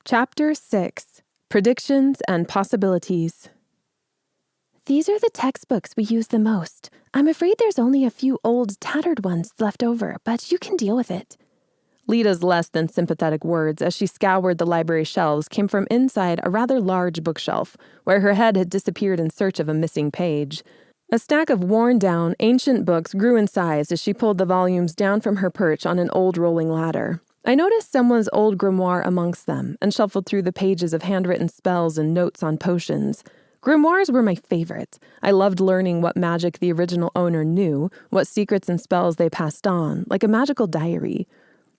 Chapter 6. Predictions and Possibilities. These are the textbooks we use the most. I'm afraid there's only a few old, tattered ones left over, but you can deal with it. Leda's less than sympathetic words as she scoured the library shelves came from inside a rather large bookshelf, where her head had disappeared in search of a missing page. A stack of worn-down, ancient books grew in size as she pulled the volumes down from her perch on an old rolling ladder. I noticed someone's old grimoire amongst them and shuffled through the pages of handwritten spells and notes on potions. Grimoires were my favorite. I loved learning what magic the original owner knew, what secrets and spells they passed on, like a magical diary.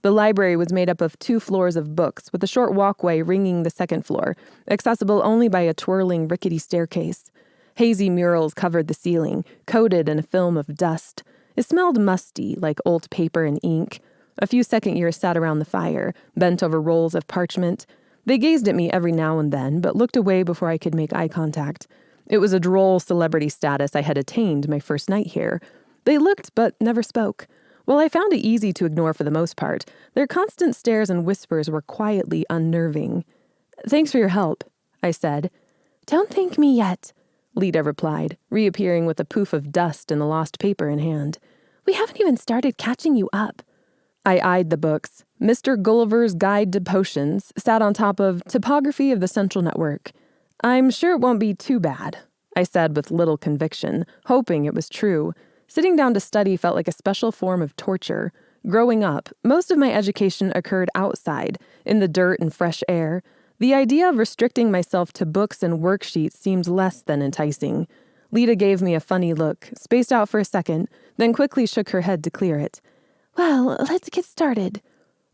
The library was made up of 2 floors of books, with a short walkway ringing the second floor, accessible only by a twirling, rickety staircase. Hazy murals covered the ceiling, coated in a film of dust. It smelled musty, like old paper and ink. A few second-years sat around the fire, bent over rolls of parchment. They gazed at me every now and then, but looked away before I could make eye contact. It was a droll celebrity status I had attained my first night here. They looked, but never spoke. While I found it easy to ignore for the most part, their constant stares and whispers were quietly unnerving. "Thanks for your help," I said. "Don't thank me yet," Leda replied, reappearing with a poof of dust and the lost paper in hand. "We haven't even started catching you up." I eyed the books. Mr. Gulliver's Guide to Potions sat on top of Topography of the Central Network. "I'm sure it won't be too bad," I said with little conviction, hoping it was true. Sitting down to study felt like a special form of torture. Growing up, most of my education occurred outside, in the dirt and fresh air. The idea of restricting myself to books and worksheets seemed less than enticing. Leda gave me a funny look, spaced out for a second, then quickly shook her head to clear it. "Well, let's get started."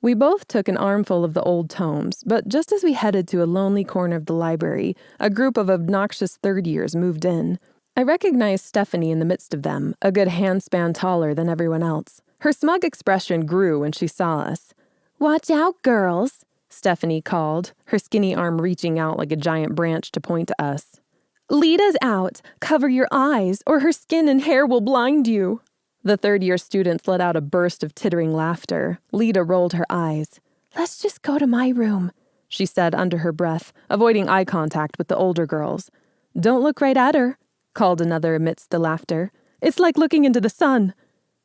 We both took an armful of the old tomes, but just as we headed to a lonely corner of the library, a group of obnoxious third-years moved in. I recognized Stephany in the midst of them, a good handspan taller than everyone else. Her smug expression grew when she saw us. "Watch out, girls," Stephany called, her skinny arm reaching out like a giant branch to point to us. "Leda's out. Cover your eyes, or her skin and hair will blind you." The third-year students let out a burst of tittering laughter. Leda rolled her eyes. "Let's just go to my room," she said under her breath, avoiding eye contact with the older girls. "Don't look right at her," called another amidst the laughter. "It's like looking into the sun."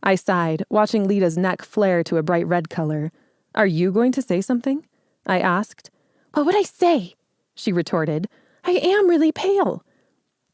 I sighed, watching Leda's neck flare to a bright red color. "Are you going to say something?" I asked. "What would I say?" she retorted. "I am really pale."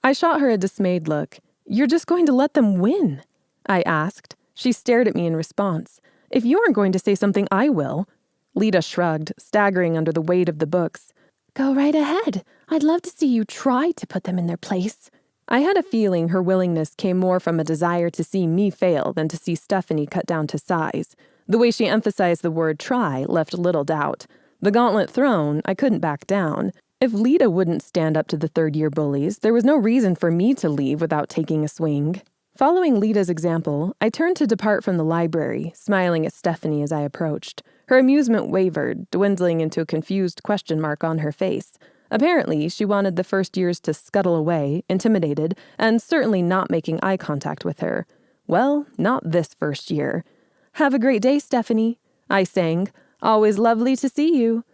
I shot her a dismayed look. "You're just going to let them win?" I asked. She stared at me in response. "If you aren't going to say something, I will." Leda shrugged, staggering under the weight of the books. "Go right ahead. I'd love to see you try to put them in their place." I had a feeling her willingness came more from a desire to see me fail than to see Stephany cut down to size. The way she emphasized the word try left little doubt. The gauntlet thrown, I couldn't back down. If Leda wouldn't stand up to the third-year bullies, there was no reason for me to leave without taking a swing. Following Leda's example, I turned to depart from the library, smiling at Stephany as I approached. Her amusement wavered, dwindling into a confused question mark on her face. Apparently, she wanted the first-years to scuttle away, intimidated, and certainly not making eye contact with her. Well, not this first year. "Have a great day, Stephany," I sang. "Always lovely to see you."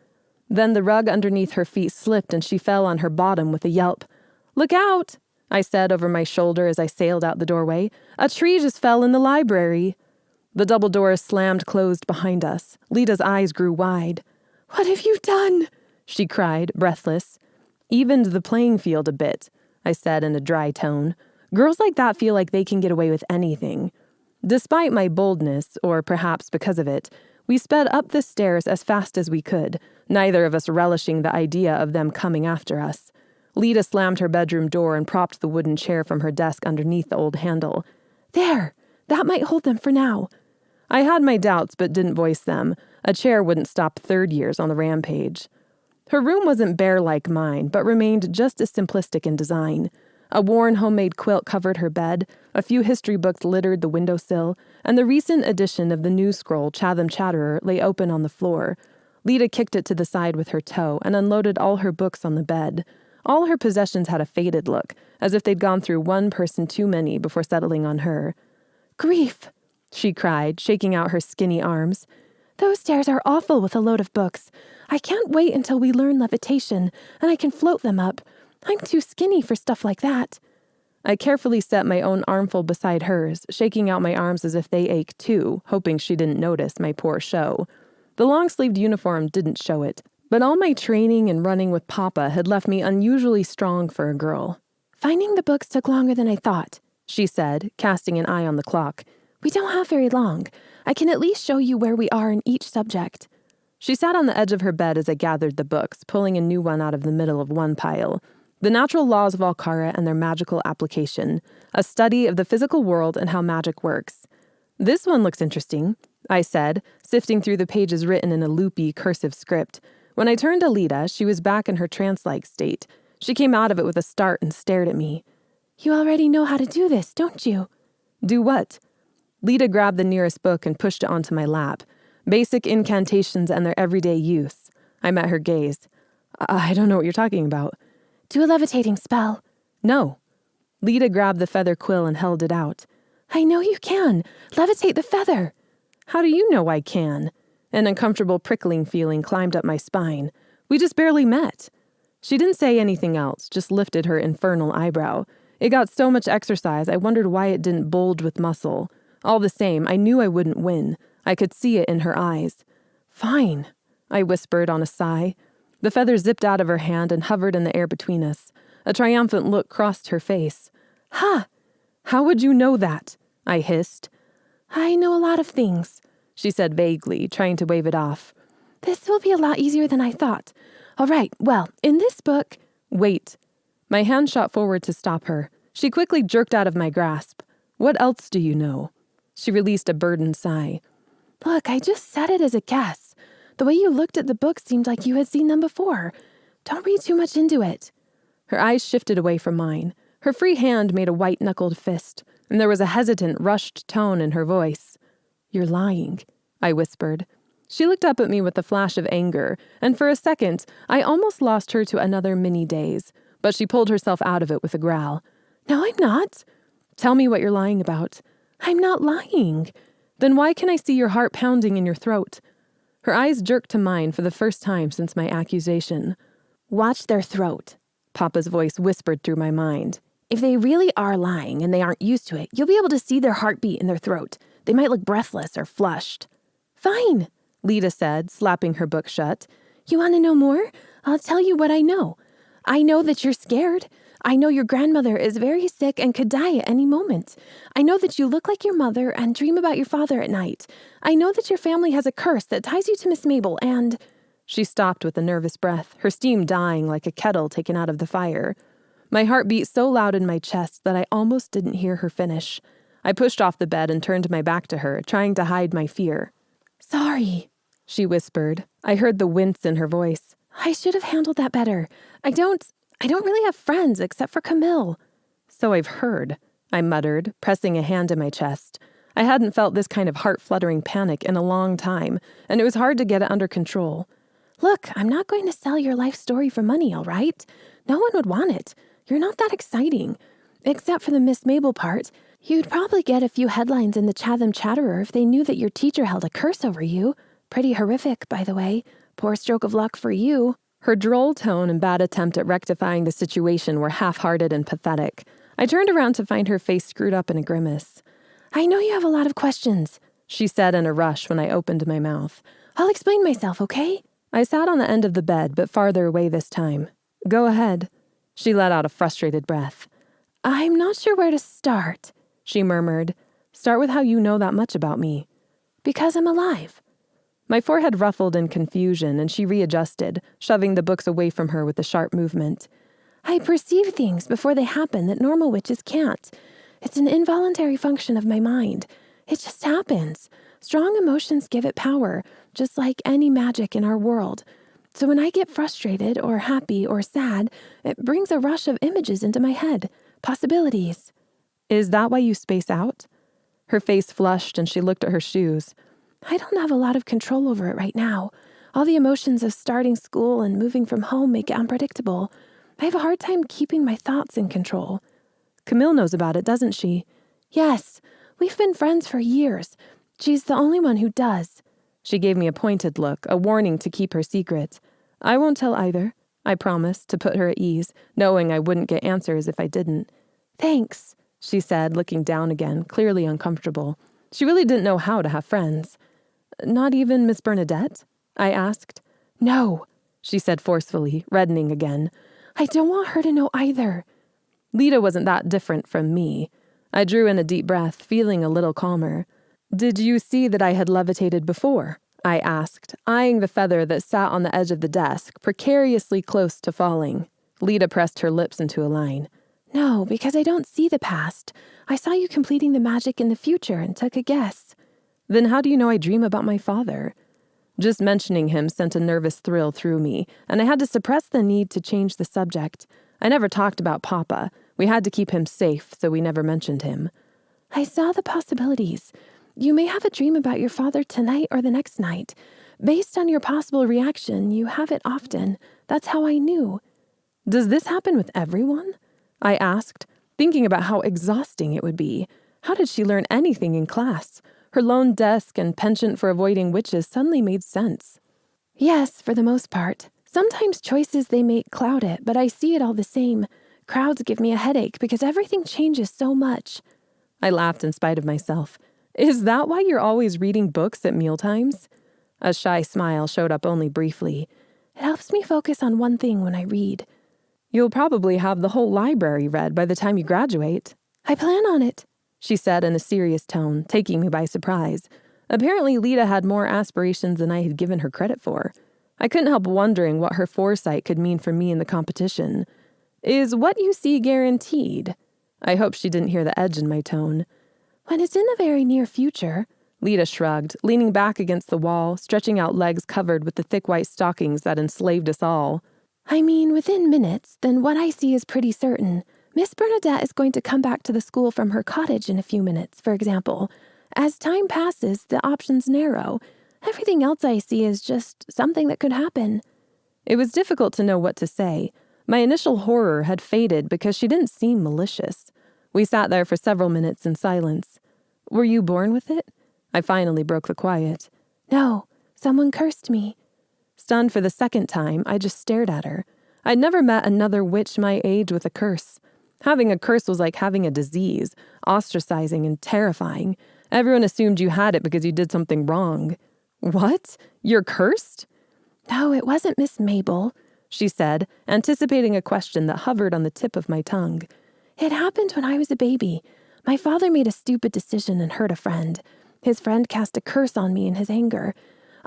Then the rug underneath her feet slipped and she fell on her bottom with a yelp. "Look out!" I said over my shoulder as I sailed out the doorway. "A tree just fell in the library." The double doors slammed closed behind us. Leda's eyes grew wide. "What have you done?" she cried, breathless. "Evened the playing field a bit," I said in a dry tone. "Girls like that feel like they can get away with anything." Despite my boldness, or perhaps because of it, we sped up the stairs as fast as we could, neither of us relishing the idea of them coming after us. Leda slammed her bedroom door and propped the wooden chair from her desk underneath the old handle. "There! That might hold them for now." I had my doubts but didn't voice them. A chair wouldn't stop third-years on the rampage. Her room wasn't bare like mine, but remained just as simplistic in design. A worn homemade quilt covered her bed, a few history books littered the windowsill, and the recent edition of the news scroll Chatham Chatterer lay open on the floor. Leda kicked it to the side with her toe and unloaded all her books on the bed. All her possessions had a faded look, as if they'd gone through one person too many before settling on her. "Grief!" she cried, shaking out her skinny arms. Those stairs are awful with a load of books. I can't wait until we learn levitation, and I can float them up. I'm too skinny for stuff like that. I carefully set my own armful beside hers, shaking out my arms as if they ached too, hoping she didn't notice my poor show. The long-sleeved uniform didn't show it, but all my training and running with Papa had left me unusually strong for a girl. Finding the books took longer than I thought, she said, casting an eye on the clock. We don't have very long. I can at least show you where we are in each subject. She sat on the edge of her bed as I gathered the books, pulling a new one out of the middle of one pile. The Natural Laws of Alcara and Their Magical Application, a study of the physical world and how magic works. This one looks interesting, I said, sifting through the pages written in a loopy, cursive script. When I turned to Leda, she was back in her trance-like state. She came out of it with a start and stared at me. You already know how to do this, don't you? Do what? Leda grabbed the nearest book and pushed it onto my lap. Basic incantations and their everyday use. I met her gaze. I don't know what you're talking about. Do a levitating spell. No. Leda grabbed the feather quill and held it out. I know you can. Levitate the feather. How do you know I can? An uncomfortable prickling feeling climbed up my spine. We just barely met. She didn't say anything else, just lifted her infernal eyebrow. It got so much exercise, I wondered why it didn't bulge with muscle. All the same, I knew I wouldn't win. I could see it in her eyes. Fine, I whispered on a sigh. The feather zipped out of her hand and hovered in the air between us. A triumphant look crossed her face. Ha! How would you know that? I hissed. I know a lot of things, she said vaguely, trying to wave it off. This will be a lot easier than I thought. All right, well, in this book... Wait. My hand shot forward to stop her. She quickly jerked out of my grasp. What else do you know? She released a burdened sigh. Look, I just said it as a guess. The way you looked at the book seemed like you had seen them before. Don't read too much into it. Her eyes shifted away from mine. Her free hand made a white-knuckled fist, and there was a hesitant, rushed tone in her voice. You're lying, I whispered. She looked up at me with a flash of anger, and for a second, I almost lost her to another mini daze, but she pulled herself out of it with a growl. No, I'm not. Tell me what you're lying about. I'm not lying. Then why can I see your heart pounding in your throat? Her eyes jerked to mine for the first time since my accusation. Watch their throat, Papa's voice whispered through my mind. If they really are lying and they aren't used to it, you'll be able to see their heartbeat in their throat. They might look breathless or flushed. Fine, Leda said, slapping her book shut. You want to know more? I'll tell you what I know. I know that you're scared. I know your grandmother is very sick and could die at any moment. I know that you look like your mother and dream about your father at night. I know that your family has a curse that ties you to Miss Mabel and... She stopped with a nervous breath, her steam dying like a kettle taken out of the fire. My heart beat so loud in my chest that I almost didn't hear her finish. I pushed off the bed and turned my back to her, trying to hide my fear. Sorry, she whispered. I heard the wince in her voice. I should have handled that better. I don't really have friends except for Camille. So I've heard, I muttered, pressing a hand to my chest. I hadn't felt this kind of heart-fluttering panic in a long time, and it was hard to get it under control. Look, I'm not going to sell your life story for money, all right? No one would want it. You're not that exciting. Except for the Miss Mabel part. You'd probably get a few headlines in the Chatham Chatterer if they knew that your teacher held a curse over you. Pretty horrific, by the way. Poor stroke of luck for you. Her droll tone and bad attempt at rectifying the situation were half-hearted and pathetic. I turned around to find her face screwed up in a grimace. I know you have a lot of questions, she said in a rush when I opened my mouth. I'll explain myself, okay? I sat on the end of the bed, but farther away this time. Go ahead. She let out a frustrated breath. I'm not sure where to start, she murmured. Start with how you know that much about me. Because I'm alive. My forehead ruffled in confusion, and she readjusted, shoving the books away from her with a sharp movement. I perceive things before they happen that normal witches can't. It's an involuntary function of my mind. It just happens. Strong emotions give it power, just like any magic in our world. So when I get frustrated or happy or sad, it brings a rush of images into my head, possibilities. Is that why you space out? Her face flushed and she looked at her shoes. I don't have a lot of control over it right now. All the emotions of starting school and moving from home make it unpredictable. I have a hard time keeping my thoughts in control. Camille knows about it, doesn't she? Yes, we've been friends for years. She's the only one who does. She gave me a pointed look, a warning to keep her secret. I won't tell either, I promised, to put her at ease, knowing I wouldn't get answers if I didn't. Thanks, she said, looking down again, clearly uncomfortable. She really didn't know how to have friends. Not even Miss Bernadette? I asked. No, she said forcefully, reddening again. I don't want her to know either. Leda wasn't that different from me. I drew in a deep breath, feeling a little calmer. Did you see that I had levitated before? I asked, eyeing the feather that sat on the edge of the desk, precariously close to falling. Leda pressed her lips into a line. No, because I don't see the past. I saw you completing the magic in the future and took a guess. Then how do you know I dream about my father? Just mentioning him sent a nervous thrill through me, and I had to suppress the need to change the subject. I never talked about Papa. We had to keep him safe, so we never mentioned him. I saw the possibilities. You may have a dream about your father tonight or the next night. Based on your possible reaction, you have it often. That's how I knew. Does this happen with everyone? I asked, thinking about how exhausting it would be. How did she learn anything in class? Her lone desk and penchant for avoiding witches suddenly made sense. Yes, for the most part. Sometimes choices they make cloud it, but I see it all the same. Crowds give me a headache because everything changes so much. I laughed in spite of myself. Is that why you're always reading books at mealtimes? A shy smile showed up only briefly. It helps me focus on one thing when I read. You'll probably have the whole library read by the time you graduate. I plan on it, she said in a serious tone, taking me by surprise. Apparently, Leda had more aspirations than I had given her credit for. I couldn't help wondering what her foresight could mean for me in the competition. Is what you see guaranteed? I hope she didn't hear the edge in my tone. When it's in the very near future, Leda shrugged, leaning back against the wall, stretching out legs covered with the thick white stockings that enslaved us all. I mean, within minutes, then what I see is pretty certain. Miss Bernadette is going to come back to the school from her cottage in a few minutes, for example. As time passes, the options narrow. Everything else I see is just something that could happen. It was difficult to know what to say. My initial horror had faded because she didn't seem malicious. We sat there for several minutes in silence. Were you born with it? I finally broke the quiet. No, someone cursed me. Stunned for the second time, I just stared at her. I'd never met another witch my age with a curse. Having a curse was like having a disease, ostracizing and terrifying. Everyone assumed you had it because you did something wrong. What? You're cursed? No, it wasn't Miss Mabel, she said, anticipating a question that hovered on the tip of my tongue. It happened when I was a baby. My father made a stupid decision and hurt a friend. His friend cast a curse on me in his anger.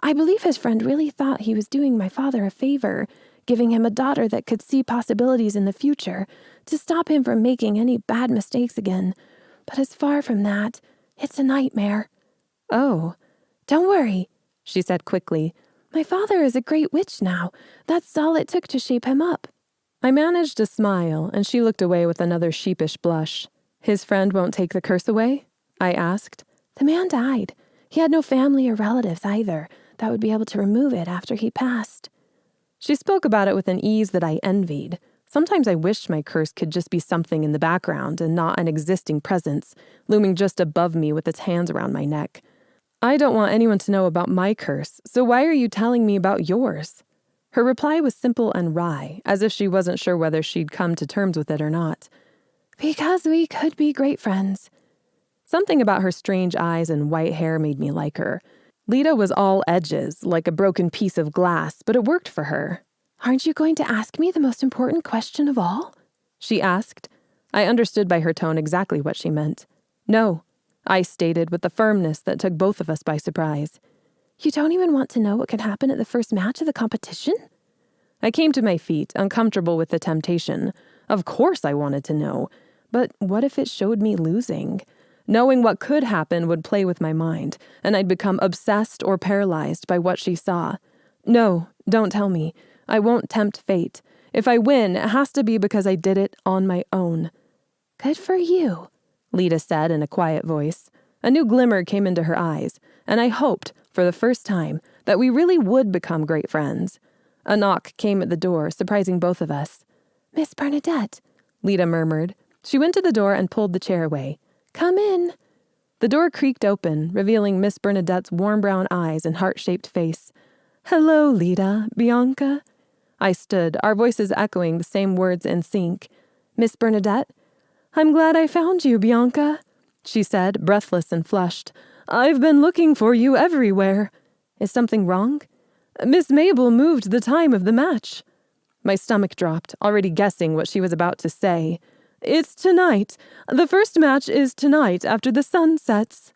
I believe his friend really thought he was doing my father a favor, giving him a daughter that could see possibilities in the future, to stop him from making any bad mistakes again. But it's far from that. It's a nightmare. Oh. Don't worry, she said quickly. My father is a great witch now. That's all it took to shape him up. I managed a smile, and she looked away with another sheepish blush. His friend won't take the curse away? I asked. The man died. He had no family or relatives either that would be able to remove it after he passed. She spoke about it with an ease that I envied. Sometimes I wished my curse could just be something in the background and not an existing presence, looming just above me with its hands around my neck. I don't want anyone to know about my curse, so why are you telling me about yours? Her reply was simple and wry, as if she wasn't sure whether she'd come to terms with it or not. Because we could be great friends. Something about her strange eyes and white hair made me like her. Leda was all edges, like a broken piece of glass, but it worked for her. Aren't you going to ask me the most important question of all? She asked. I understood by her tone exactly what she meant. No, I stated with the firmness that took both of us by surprise. You don't even want to know what could happen at the first match of the competition? I came to my feet, uncomfortable with the temptation. Of course I wanted to know, but what if it showed me losing? Knowing what could happen would play with my mind, and I'd become obsessed or paralyzed by what she saw. No, don't tell me. I won't tempt fate. If I win, it has to be because I did it on my own. Good for you, Leda said in a quiet voice. A new glimmer came into her eyes, and I hoped, for the first time, that we really would become great friends. A knock came at the door, surprising both of us. Miss Bernadette, Leda murmured. She went to the door and pulled the chair away. Come in. The door creaked open, revealing Miss Bernadette's warm brown eyes and heart-shaped face. "Hello, Leda, Bianca." I stood, our voices echoing the same words in sync. "Miss Bernadette?" "I'm glad I found you, Bianca," she said, breathless and flushed. "I've been looking for you everywhere. Is something wrong?" "Miss Mabel moved the time of the match." My stomach dropped, already guessing what she was about to say. "It's tonight. The first match is tonight after the sun sets."